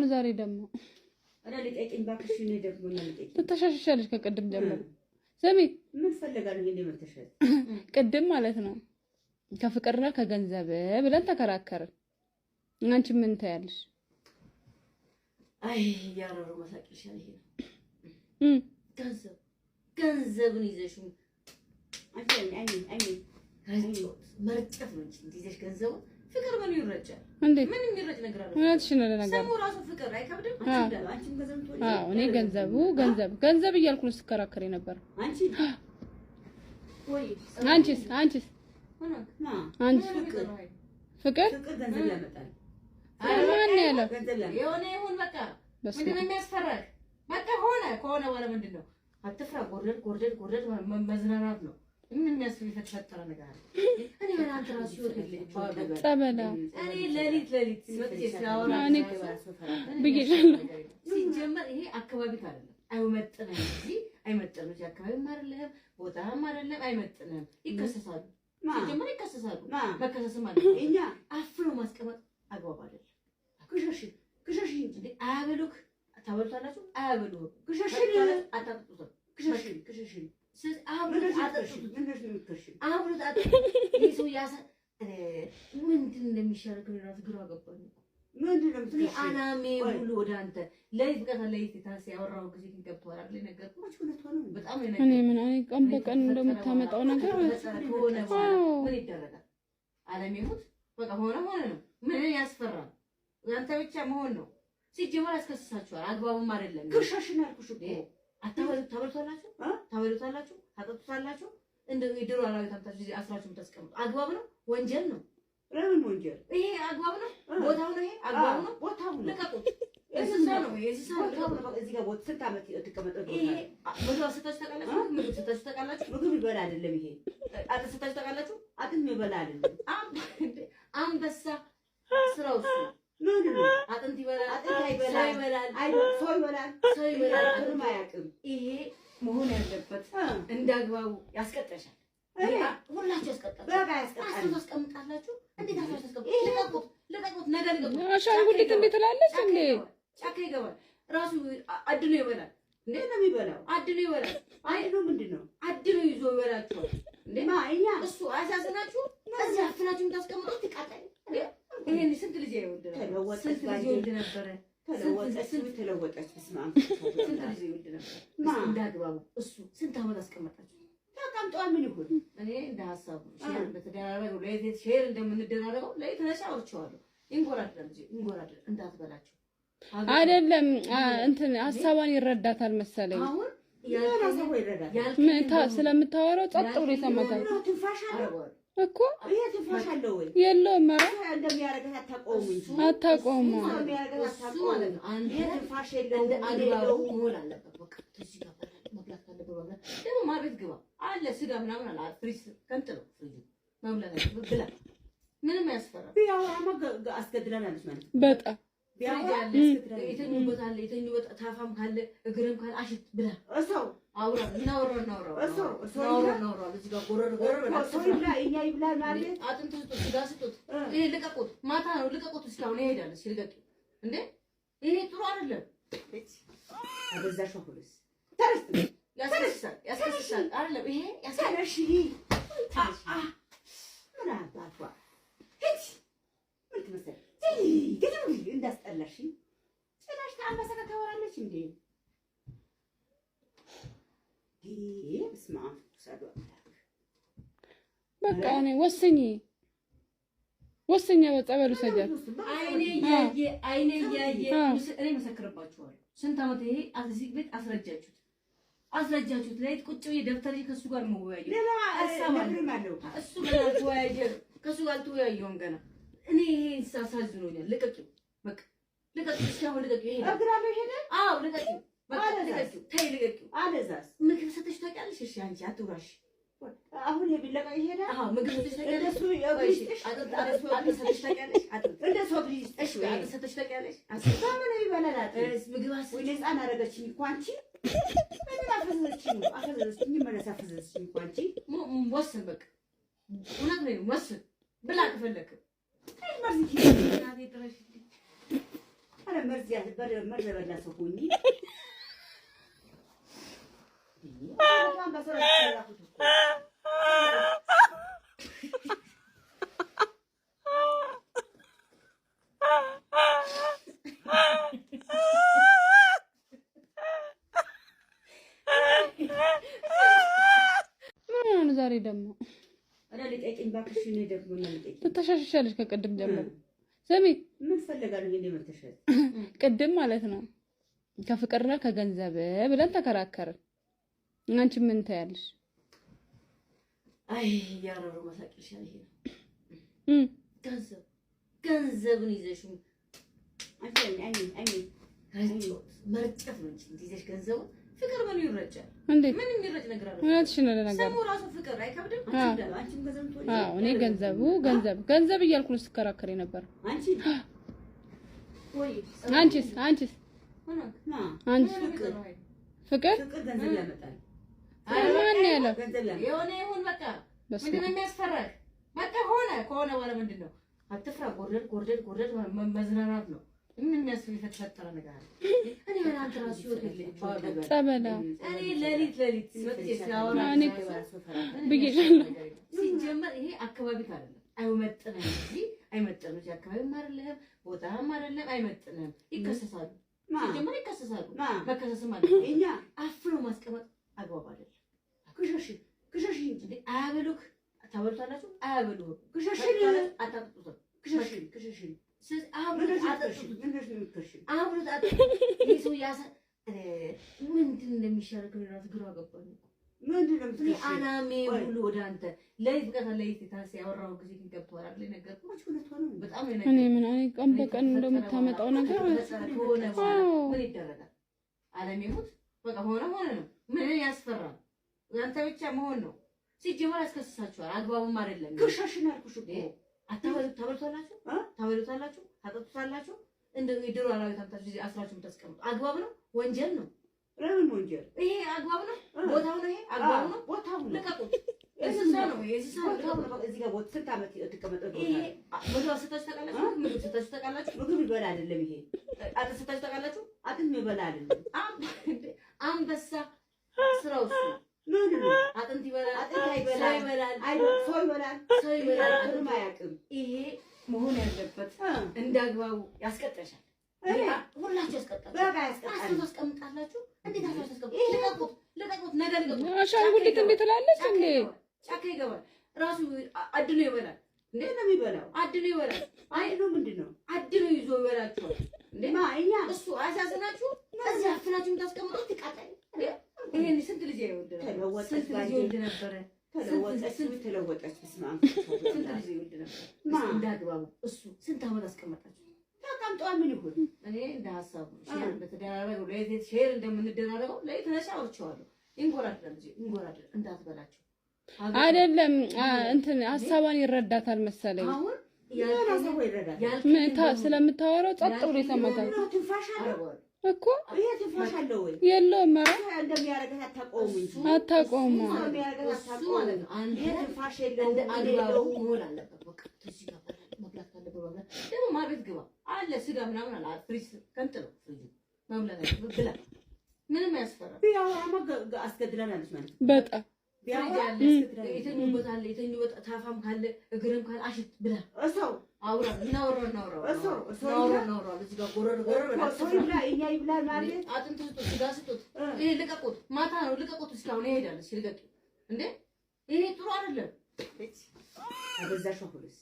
ዛሬ ደግሞ አረ ልጠይቅኝ ባክሽ ነው ደግሞ ልጠይቅኝ ተተሻሽሻለሽ ከቅድም ጀምሮ ሰሚ ምን ፈልጋለሁ እንዴ መተሻሽ ቅድም ማለት ነው ከፍቅርና ከገንዘብ ብለን ተከራከርን አንቺ ምን ታያለሽ አይ ያረሩ ማሳቂሻል ይሄ ገንዘብን ይዘሽው አይ መርጨት ነው እንጂ ይዘሽ ገንዘብ ፍቅር ምን ይረጫል እንዴ ምን የሚረጭ ነገር አለ እውነትሽ ነው ለነገር ሰው ራሱ ፍቅር አይከብድም አንቺም ገንዘብ ትወጪ እኔ ገንዘብ እያልኩ ነው ስከራከር ነበር አንቺ ወይ አንቺስ አንቺ ፍቅር ገንዘብ ያመጣል ማን ያለው የሆነ ይሁን በቃ ምንድነው የሚያስፈራክ በቃ ከሆነ ወለ ምንድነው አትፍራ ጎርደድ መዝናናት ነው ምን የሚያስፈራ ነገር አለ እኔ አንተ ራሱ ይወድልኝ ጸበላ እኔ ለሊት ወጥቼ ሲያወራ ብዬሻለሁ ሲጀመር ይሄ አካባቢ አይደለም አይመጥንም እንጂ አይመጥንም እዚህ አካባቢ ማረለም ቦታም አይደለም አይመጥንም ይከሰሳሉ ሲጀመር ይከሰሳሉ መከሰስም አለ እኛ አፍሮ ማስቀመጥ አግባብ አይደለም ክሸሽ እንዴ አያበሉክ ታበሉታላችሁ አያበሉ ክሸሽ አጣጥጡት ክሸሽ አብሩት አጣጥጡት አብሩት ይሱ ያሰ ምንድን እንደሚሻለው ነው ግራ ገባኝ ምንድነው አላሜ ሁሉ ወደ አንተ ለይት ታስ ያወራው ጊዜ ገብቷል አይደል ነገርኩሽ በጣም እኔ ምን ቀን በቀን እንደምታመጣው ነገር ሆነ ምን ይደረጋል አላሜ ሁት በቃ ሆነ ነው ምን ያስፈራል አንተ ብቻ መሆን ነው ሲጀመር ያስከስሳችኋል አግባብም አይደለም ክርሻሽን ያልኩሽ እኮ ታበሉታላችሁ ታጠጡታላችሁ እንደ ድሮ አላዊት አምጣችሁ እዚህ አስራችሁ ተስቀምጡ አግባብ ነው ወንጀል ነው ለምን ወንጀል ይሄ አግባብ ነው ቦታው ነው ይሄ አግባብ ነው ቦታው ነው ለቀቁት እዚህ ነው እዚህ ቦታው ነው እዚህ ጋር ቦታው ስንት ዓመት ተቀመጠው ይሄ ምግብ ሰጣችሁ ታውቃላችሁ ምግብ ሰጣችሁ ታውቃላችሁ ምግብ ይበላ አይደለም ይሄ አጥንት ሰጣችሁ ታውቃላችሁ አጥንት ይበላ አይደለም አንበሳ ስራው ምንድነው አጥንት ይበላል ሰው ይበላል ምንም አያውቅም ይሄ መሆን ያለበት እንዳግባቡ ያስቀጣሻል ሁላችሁ ያስቀጣል በቃ ያስቀጣል ታስቀምጣላችሁ እንዴት ታስቀምጣላችሁ ለቀቁት ነገር ለቀቁት አሻንጉሊት እንዴት ትላለች እንዴ ጫካ ይገባል ራሱ አድኖ ይበላል እንዴ ነው የሚበላው አድኖ ይበላል አድኖ ምንድነው አድኖ ይዞ ይበላችኋል እንዴ እኛ እሱ አሳዝናችሁ እዚህ አፍናችሁ ታስቀምጡት ይቃጣል ይሄን ስንት ልጅ ይወልድ ነበር ስንት ልጅ ይወልድ ነበር ተለወጠች በስማም ስንት ልጅ ይወልድ ነበር እንዳግባቡ እሱ ስንት አመት አስቀመጣችሁ ተቀምጧል ምን ይሁን እኔ እንደ ሐሳቡ ሼር በተደራረገው ለይት ሼር እንደምንደራረገው ለይት ተነሳውቻለሁ እንጎራደር እንዳትበላችሁ አይደለም እንትን ሐሳቧን ይረዳታል መሰለኝ አሁን ስለምታወራው ጸጥ ብሎ ይሰማታል እኮ ይሄ ትንፋሽ አለው ወይ የለውም እንደሚያረጋት አታቆም ማለት ነው አንዴ ትንፋሽ የለውም አግባቡ መሆን አለበት በቃ እዚህ ጋር መብላት ካለበት መብላት ደግሞ ማርቤት ግባ አለ ስጋ ምናምን አለ ፍሪዝ ከንጥሎ ፍሪዝ መብላት ብላ ምንም ያስፈራ ያው አስገድላናለች ማለት በጣም የተኙበት ታፋም ካለ እግርም ካለ አሽት ብላ እሰው አውራ እናውራ እሰው እዚህ ጋር ጎረር እኛ ይብላል ማለት አጥንት ስጋ ስጡት ይሄ ልቀቁት ማታ ነው ልቀቁት እስካሁን ይሄዳል ሲልቀቅ እንዴ ይሄ ጥሩ አይደለም አበዛሽ ሆነስ ያስከስሳል አይደለም ይሄ ያስከስሳል ምን አባቷ ምን ትመስል እንዳስጠላሽ ጭራሽ ታመሰከ ታወራለች እንዴ እስማ ሰዶ በቃ እኔ ወስኜ በጸበሉ ሰጃት አይኔ ያየ እኔ መሰክርባችኋለሁ ስንት አመት ይሄ እዚህ ቤት አስረጃችሁት ላይ ቁጭ ብዬ ደብተር ከሱ ጋር መወያየው ሌላ አሰማለሁ እሱ ጋር ተወያየው ከሱ ጋር ተወያየው ገና እኔ ይሄን ሳሳዝኖኛል ልቀቂው በቃ ልቀቂው እስካሁን ልቀቂው ይሄ እግራለሁ ሄደ አዎ ልቀቂው በቃ ልቀቂው ተይ ልቀቂው አለዛስ ምግብ ሰጥሽ ታውቂያለሽ እሺ አንቺ አትውራሽ አሁን የቢለቀ ይሄዳ አዎ ምግብ ሰጥሽ ታውቂያለሽ እሱ ያብሪሽ ሰጥሽ ታውቂያለሽ እንደሱ አብሪሽ እሺ ሰጥሽ ታውቂያለሽ አስታመነ ይበላላት ምግብ ወይ ነፃን አረጋችኝ እኮ አንቺ ምን አፈዘችኝ መለሳ አፈዘችኝ እኮ አንቺ ወስን በቃ እውነት ነው ወስን ብላ ከፈለክ አረ መርዝ መርዝ በላ ሰው ሁኚ በጣም በሰራ ያላኩት ዛሬ ደግሞ አረ ልቀቂኝ ባክሽ ነው ደግሞ ልቀቂኝ ተተሻሽሻለሽ ከቅድም ጀምሮ ሰሚ ምን ፈልጋለሁ እንዴ መተሻሽ ቅድም ማለት ነው ከፍቅርና ከገንዘብ ብለን ተከራከርን አንቺ ምን ታያለሽ አይ ያረሩ ማሳቂሻል ይሄ ገንዘብን ይዘሽ አይ መርጨት ነው እንጂ ይዘሽ ገንዘብ ፍቅር ምን ይረጫል እንዴ ምን የሚረጭ ነገር አለ እውነትሽ ነው ለነገሩ ሰው ራሱ ፍቅር አይከብድም አንቺም ገንዘብ ትወጪ እኔ ገንዘብ እያልኩ ነው ስከራከር ነበር አንቺስ አንቺ ፍቅር ገንዘብ ያመጣል ማን ያለው የሆነ ይሁን በቃ ምንድነው የሚያስፈራሽ በቃ ከሆነ በኋላ ምንድነው አትፍራ ጎርደድ መዝናናት ነው ምን የሚያስፈራ ነገር አለ እኔ አንተ ራሱ ይወድልኝ ጸበላ እኔ ሌሊት ወጥቼ ሲያወራ ብዬሻለሁ ሲጀመር ይሄ አካባቢ አይደለም አይመጥንም እንጂ አይመጥንም እዚህ አካባቢ አይደለም ቦታም አይደለም አይመጥንም ይከሰሳሉ ሲጀመር ይከሰሳሉ መከሰስም አለ እኛ አፍሮ ማስቀመጥ አግባብ አይደለም ክሸሽ እንጂ አያበሉክ ታበሉታላችሁ አያበሉ ክሸሽ አታጥጡት ክሸሽ ምንድን እንደሚሻለው ከራሱ ግራ ገባኝ ምንድነው አላሜ ሁሉ ወደ አንተ ለይት በቃ ለይት ታስ ያወራው ጊዜ ገብቷል አይደል ነገርኩሽ በጣም እኔ ምን ቀን በቀን እንደምታመጣው ነገር ሆነ ምን ይደረጋል አላሜ ሙት በቃ ሆነ ነው ምን ያስፈራል አንተ ብቻ መሆን ነው ሲጀመር አስከስሳችኋል አግባቡም አይደለም ክሸሽን አልኩሽ እኮ ታበሉታላችሁ ታጠጡታላችሁ እንደዚህ ድሮ አላውቅም ታምጣችሁ እዚህ አስራችሁ ተስቀምጡ አግባብ ነው ወንጀል ነው ለምን ወንጀል ይሄ አግባብ ነው ቦታው ነው ይሄ አግባብ ነው ቦታው ነው ለቀቁት እዚህ ነው እዚህ ጋር ቦታው ስንት ዓመት ተቀመጠው ይሄ ቦታው ስታችሁ ተቃላችሁ ምግብ ስታችሁ ተቃላችሁ ምግብ ይበላ አይደለም ይሄ አጥንት ስታችሁ ተቃላችሁ አጥንት ይበላ አይደለም አንበሳ ስራው እሱ ምንድነው አጥንት ይበላል ሰው ይበላል አጥንት አያውቅም ይሄ መሆን ያለበት እንዳግባቡ ያስቀጣሻል ሁላችሁ ያስቀጣል በቃ ያስቀጣል ታስቀምጣላችሁ እንዴት ታስቀምጣላችሁ ለቀቁት ነገር ይገባል አሻንጉሊት እንዴት ትላለች እንዴ ጫካ ይገባል ራሱ አድኖ ይበላል እንዴ ነው የሚበላው አድኖ ይበላል አድኖ ምንድነው አድኖ ይዞ ይበላችኋል እንዴ እኛ እሱ አሳዝናችሁ እዚህ አፍናችሁ ታስቀምጡት ይቃጣል ይሄን ስንት ልጅ ይወልድ ስንት ልጅ ይወልድ ነበር ተለወጠች ስንት ልጅ ይወልድ ነበር እንዳግባቡ እሱ ስንት ዓመት አስቀመጣችሁ ተቀምጧል ምን ይሁን እኔ እንደ ሐሳብ ሼር በተደራረገው ለይት ሼር እንደምንደራረገው ለይት ተነሳውቻለሁ እንጎራደር እንዳትበላችሁ አይደለም እንትን ሐሳቧን ይረዳታል መሰለኝ አሁን ስለምታወራው ጸጥ ብሎ ይሰማታል እኮ ይሄ ትንፋሽ አለው ወይ የለውም እንደሚያረጋት አታውቀውም እሱ ማለት ነው አንዴ ትንፋሽ እንደ አግባቡ መሆን አለበት በቃ ትንሽ ጋር መብላት ካለበት መብላት ደግሞ ማርቤት ግባ አለ ስጋ ምናምን አለ ፍሪዝ ከንጥለው ፍሪዝ መብላት ብላ ምንም ያስፈራል ያው አስገድላናለች ማለት በጣም የተኙበት አለ የተኙበት ታፋም ካለ እግርም ካለ አሽት ብላ እሰው አውራ እናወራ እዚህ ጋር ጎረር ሰው ይብላ እኛ ይብላ ማለት አጥንት ስጡት ስጋ ስጡት ይሄ ልቀቁት ማታ ነው ልቀቁት እስካሁን ይሄዳል ሲልቀቅ እንዴ ይሄ ጥሩ አይደለም አበዛሽ ሁሉስ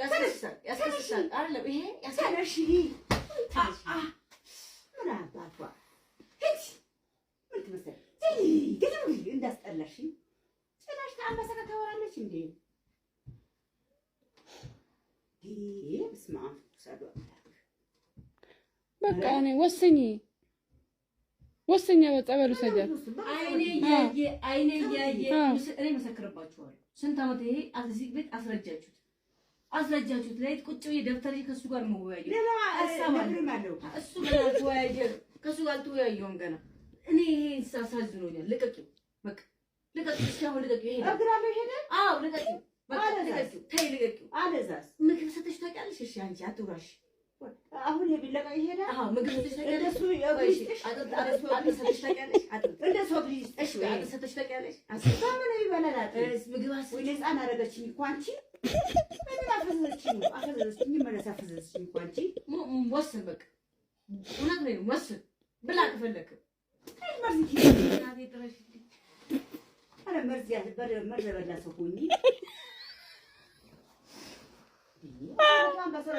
ያስከስሳል አይደለም ይሄ ያስከስሳል ምን አባቷ ሂድ ምን ትመስል እንዳስጠላሽ ጭራሽ ታመሰከ ታወራለች እንዴ በስመ አብ ሰዶ በቃ እኔ ወሰኛ በጸበሉ ሰጃት አይኔ ያየ እኔ መሰክርባችኋለሁ ስንት ዓመት ይሄ እዚህ ቤት አስረጃችሁት ላይ ቁጭ ብዬ ደብተር ከሱ ጋር መወያየው እሱ ጋር ተወያየ ከሱ ጋር ተወያየው ገና እኔ ይሄ ሳሳዝኖኛል ልቀቂው በቃ ልቀቂው እስካሁን ልቀቂው ይሄ እግራለሁ ይሄ አዎ ልቀቂው በቃ ልቀቂው ተይ ልቀቂው አለዛስ ምግብ ሰተሽ ታውቂያለሽ እሺ አንቺ አትውራሽ አሁን የቢለቃ ይሄዳል። አዎ ምግብ ትሰጠሽ እንደሱ ታውቂያለሽ? በምን ይበላል? ምግብ ወይ ህፃን አደረገችኝ እኮ አንቺ። በምን አፈዘዘችኝ? መለስ አፈዘዘችኝ እኮ አንቺ። ወስን በቃ እውነት ነው። ወስን ብላ ከፈለክ መርዝ በላ ሰው ሆኜ በጣም በሰራ